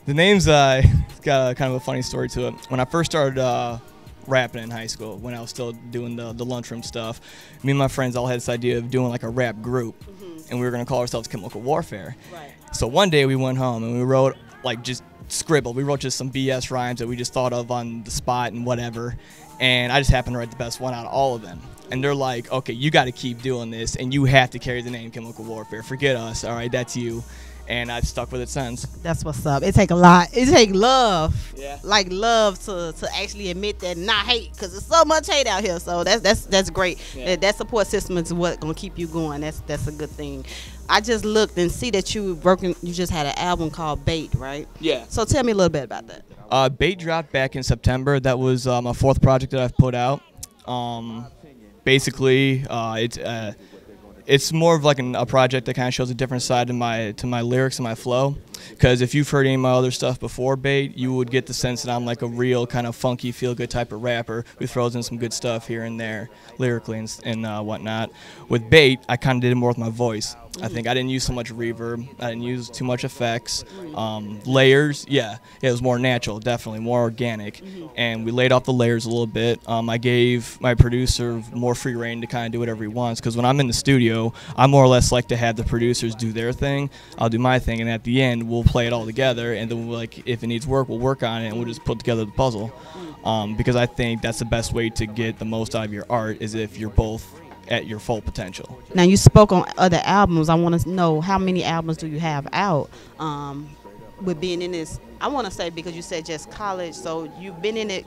The name's got kind of a funny story to it. When I first started rapping in high school, when I was still doing the lunchroom stuff, me and my friends all had this idea of doing like a rap group, and we were going to call ourselves Chemical Warfare. Right. So one day we went home and we wrote, like, just scribbled. We wrote just some BS rhymes that we just thought of on the spot and whatever. And I just happened to write the best one out of all of them. And they're like, okay, you got to keep doing this, and you have to carry the name Chemical Warfare. Forget us, all right? That's you. And I've stuck with it since. That's what's up. It take a lot. It take love. Yeah. Like love to actually admit that, not hate, because there's so much hate out here. So that's great. Yeah. That support system is what gonna keep you going. That's a good thing. I just looked and see that you just had an album called Bait, right? Yeah. So tell me a little bit about that. Bait dropped back in September. That was my fourth project that I've put out. Basically, it's more of like a project that kind of shows a different side to my lyrics and my flow. Because if you've heard any of my other stuff before Bait, you would get the sense that I'm like a real kind of funky, feel-good type of rapper who throws in some good stuff here and there, lyrically and whatnot. With Bait, I kind of did it more with my voice. I think I didn't use so much reverb. I didn't use too much effects. Layers, yeah, it was more natural, definitely, more organic. And we laid off the layers a little bit. I gave my producer more free reign to kind of do whatever he wants. Because when I'm in the studio, I more or less like to have the producers do their thing. I'll do my thing, and at the end, we'll play it all together. And then, if it needs work, we'll work on it, and we'll just put together the puzzle. Because I think that's the best way to get the most out of your art, is if you're both at your full potential. Now, you spoke on other albums. I want to know, how many albums do you have out with being in this? I want to say, because you said just college, so you've been in it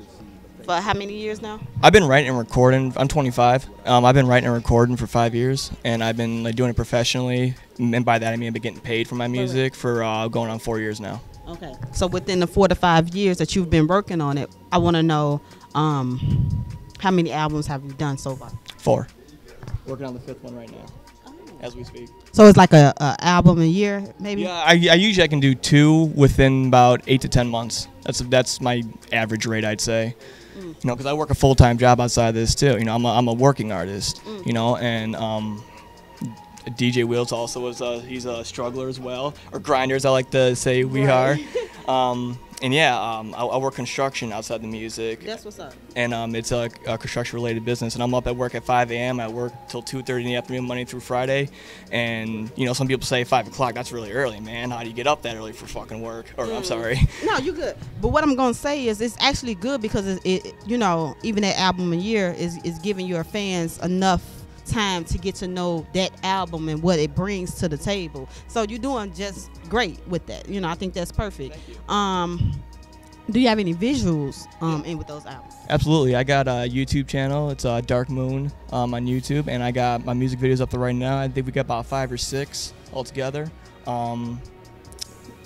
for how many years now? I've been writing and recording. I'm 25. I've been writing and recording for 5 years, and I've been doing it professionally. And by that I mean I've been getting paid for my music for going on 4 years now. Okay. So within the 4 to 5 years that you've been working on it, I want to know how many albums have you done so far? 4. Working on the 5th one right now, as we speak. So it's like a album a year, maybe? Yeah, I usually can do 2 within about 8 to 10 months. That's my average rate, I'd say. Because I work a full-time job outside of this too. I'm a working artist. And DJ Wheels also he's a struggler as well, or grinder, as I like to say we are. And yeah, I work construction outside the music. That's what's up. And it's a construction-related business. And I'm up at work at 5 a.m. I work till 2:30 in the afternoon, Monday through Friday. And some people say 5 o'clock. That's really early, man. How do you get up that early for fucking work? Or I'm sorry. No, you're good. But what I'm gonna say is, it's actually good, because it even that album a year is giving your fans enough time to get to know that album and what it brings to the table. So you're doing just great with that. I think that's perfect. Do you have any visuals in with those albums? Absolutely. I got a YouTube channel. It's Dark Moon on YouTube, and I got my music videos up there right now. I think we got about 5 or 6 altogether.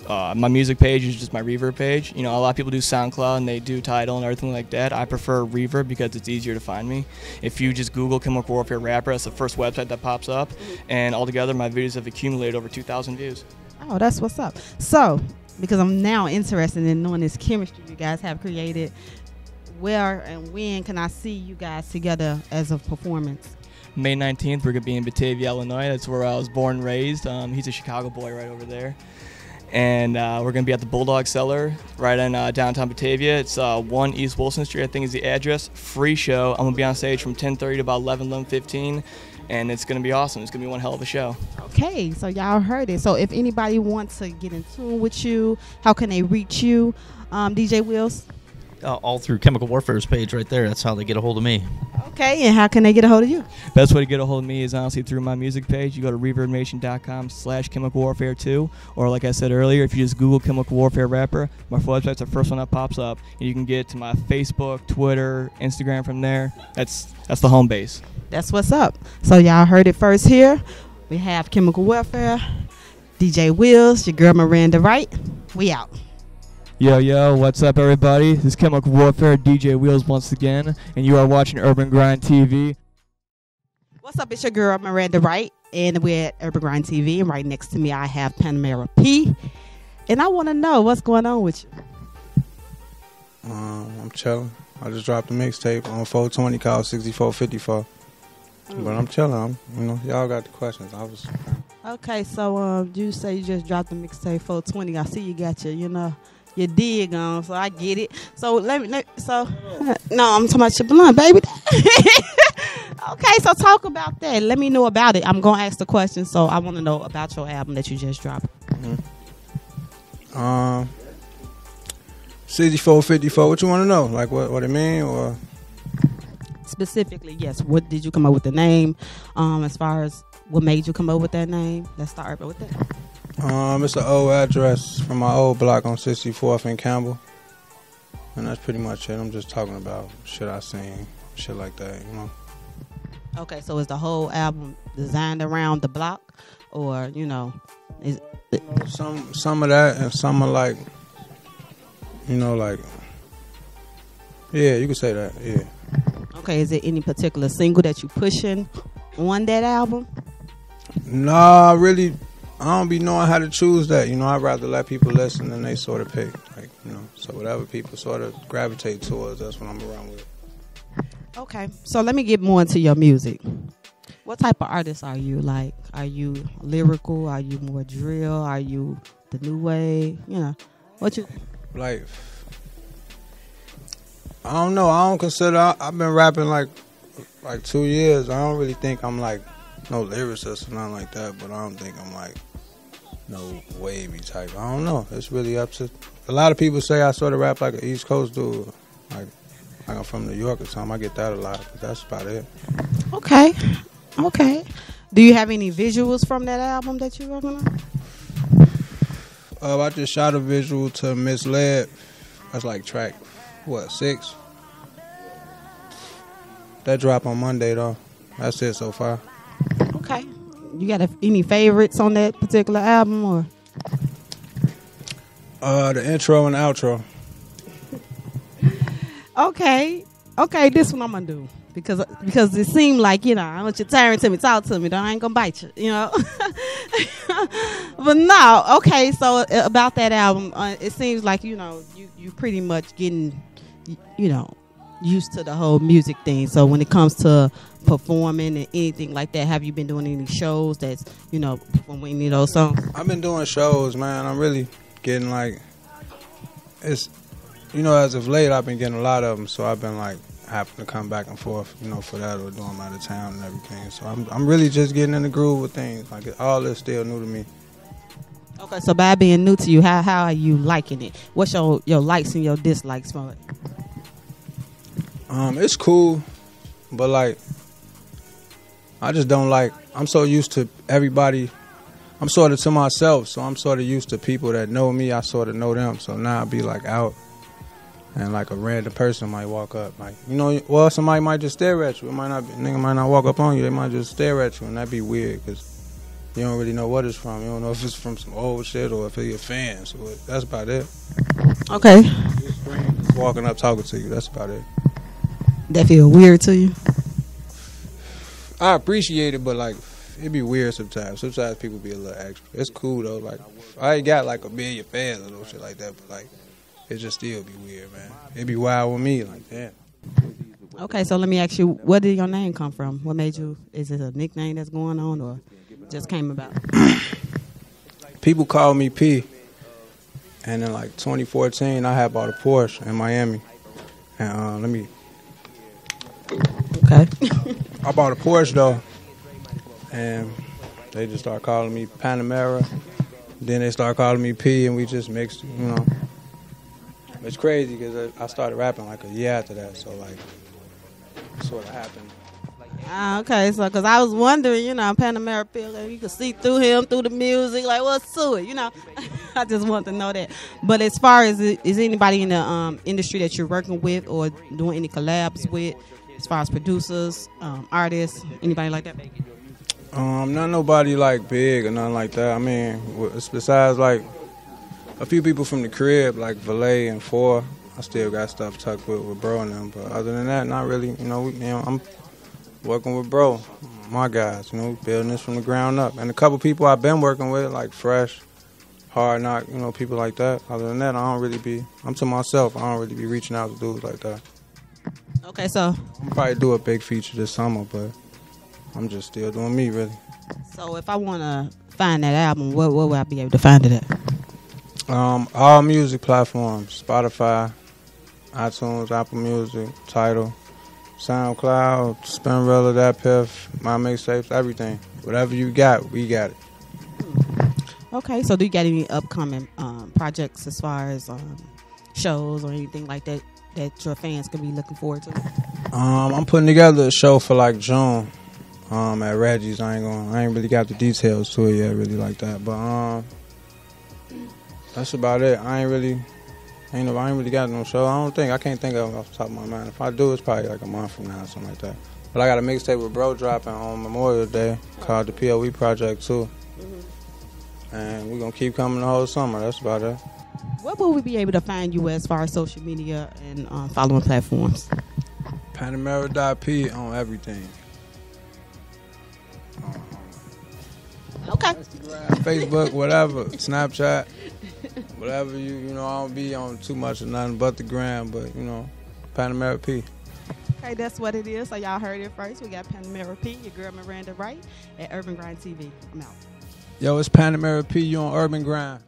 My music page is just my Reverb page. You know, a lot of people do SoundCloud and they do Tidal and everything like that. I prefer Reverb because it's easier to find me. If you just Google Chemical Warfare Rapper, that's the first website that pops up. And altogether, my videos have accumulated over 2,000 views. Oh, that's what's up. So, because I'm now interested in knowing this chemistry you guys have created, where and when can I see you guys together as a performance? May 19th, we're going to be in Batavia, Illinois. That's where I was born and raised. He's a Chicago boy right over there. And we're going to be at the Bulldog Cellar right in downtown Batavia. It's 1 East Wilson Street, I think is the address. Free show. I'm going to be on stage from 10:30 to about 11:15. And it's going to be awesome. It's going to be one hell of a show. Okay, so y'all heard it. So if anybody wants to get in tune with you, how can they reach you, DJ Wills? All through Chemical Warfare's page right there. That's how they get a hold of me. Okay, and how can they get a hold of you? Best way to get a hold of me is honestly through my music page. You go to ReverbNation.com/Chemical Warfare 2, or like I said earlier, if you just Google Chemical Warfare Rapper, my website's the first one that pops up, and you can get to my Facebook, Twitter, Instagram from there. That's the home base. That's what's up. So y'all heard it first here. We have Chemical Warfare, DJ Wills, your girl Miranda Wright. We out. Yo, what's up, everybody? This is Chemical Warfare, DJ Wheels once again, and you are watching Urban Grind TV. What's up? It's your girl Miranda Wright, and we're at Urban Grind TV, and right next to me I have Panamera P, and I want to know what's going on with you. I'm chilling. I just dropped a mixtape on 420 called 6454. But I'm chilling. Y'all got the questions. Okay, so you say you just dropped the mixtape 420. I see you got your dig on, so I get it. So no, I'm talking about your blunt, baby. Okay, so talk about that. Let me know about it. I'm gonna ask the question, so I want to know about your album that you just dropped. 6454. What you want to know? Like what it mean, or specifically? Yes. What did you come up with the name? As far as what made you come up with that name? Let's start with that. It's an old address from my old block on 64th and Campbell. And that's pretty much it. I'm just talking about shit I seen, shit like that, Okay, so is the whole album designed around the block? Or, is some of that and some are like, yeah, you could say that, yeah. Okay, is there any particular single that you pushing on that album? Nah, really, I don't be knowing how to choose that. I'd rather let people listen and they sort of pick. So whatever people sort of gravitate towards, that's what I'm around with. Okay, so let me get more into your music. What type of artist are you? Like, are you lyrical? Are you more drill? Are you the new wave? What you... Like, I don't know. I don't consider... I've been rapping like 2 years. I don't really think I'm like no lyricist or nothing like that, but I don't think I'm like no wavy type. I don't know. It's really up to... A lot of people say I sort of rap like an East Coast dude. Like I'm from New York or something. I get that a lot, but that's about it. Okay. Do you have any visuals from that album that you're working on? I just shot a visual to Misled. That's like track, 6? That dropped on Monday, though. That's it so far. Okay. You got any favorites on that particular album, or? The intro and outro. Okay, this one I'm gonna do because it seemed like I want you to turn to me, talk to me. Though I ain't gonna bite you, But no, okay. So about that album, it seems like you pretty much getting used to the whole music thing. So when it comes to performing and anything like that, have you been doing any shows that's performing any of those songs? I've been doing shows, man. I'm really getting it's. As of late, I've been getting a lot of them, so I've been having to come back and forth, for that or doing them out of town and everything. So I'm really just getting in the groove with things. All this still new to me. Okay, so by being new to you, how are you liking it? What's your likes and your dislikes for it? It's cool, but I just don't I'm so used to everybody. I'm sort of to myself, so I'm sort of used to people that know me. I sort of know them, so now I be out. And a random person might walk up, somebody might just stare at you. It might not be, nigga might not walk up on you. They might just stare at you, and that'd be weird. Cause you don't really know what it's from. You don't know if it's from some old shit or if you're a fan. So that's about it. Okay. Just walking up talking to you. That's about it. That feel weird to you? I appreciate it, but like it be weird sometimes. Sometimes people be a little extra. It's cool though. Like I ain't got like a million fans or no shit like that, but like it just still be weird, man. It be wild with me, like damn. Okay, so let me ask you, where did your name come from? What made you? Is it a nickname that's going on, or just came about? People call me P, and in like 2014, I had bought a Porsche in Miami, and let me. Okay. I bought a Porsche though, and they just started calling me Panamera. Then they started calling me P, and we just mixed, you know. It's crazy because I started rapping like a year after that, so like, sort of happened. Okay, so because I was wondering, you know, Panamera Pill, you could see through him, through the music, like what's to it, you know? I just want to know that. But as far as is anybody in the industry that you're working with or doing any collabs with, as far as producers, artists, anybody like that? Not nobody like big or nothing like that. I mean, besides like a few people from the crib, like Valet and Four, I still got stuff tucked with Bro and them. But other than that, not really. You know, I'm working with Bro, my guys. You know, building this from the ground up. And a couple people I've been working with, like Fresh, Hard Knock, you know, people like that. Other than that, I'm to myself. I don't really be reaching out to dudes like that. Okay, so I'll probably do a big feature this summer, but I'm just still doing me, really. So if I want to find that album, where will I be able to find it at? All music platforms, Spotify, iTunes, Apple Music, Tidal, SoundCloud, Spinrilla, That Piff, My Mixtapes, everything. Whatever you got, we got it. Okay, so do you got any upcoming projects as far as shows or anything like that that your fans can be looking forward to? I'm putting together a show for like June at Reggie's. I ain't really got the details to it yet, really like that. But that's about it. I ain't really got no show. I can't think of it off the top of my mind. If I do, it's probably like a month from now or something like that. But I got a mixtape with Bro dropping on Memorial Day called the POE Project too. And we're going to keep coming the whole summer. That's about it. What will we be able to find you as far as social media and following platforms? Panamera.p on everything. Okay. Facebook, whatever, Snapchat, whatever you know. I don't be on too much of nothing but the gram, but you know, Panamera P. Okay, that's what it is. So y'all heard it first. We got Panamera P, your girl Miranda Wright at Urban Grind TV. I'm out. Yo, it's Panamera P. You on Urban Grind.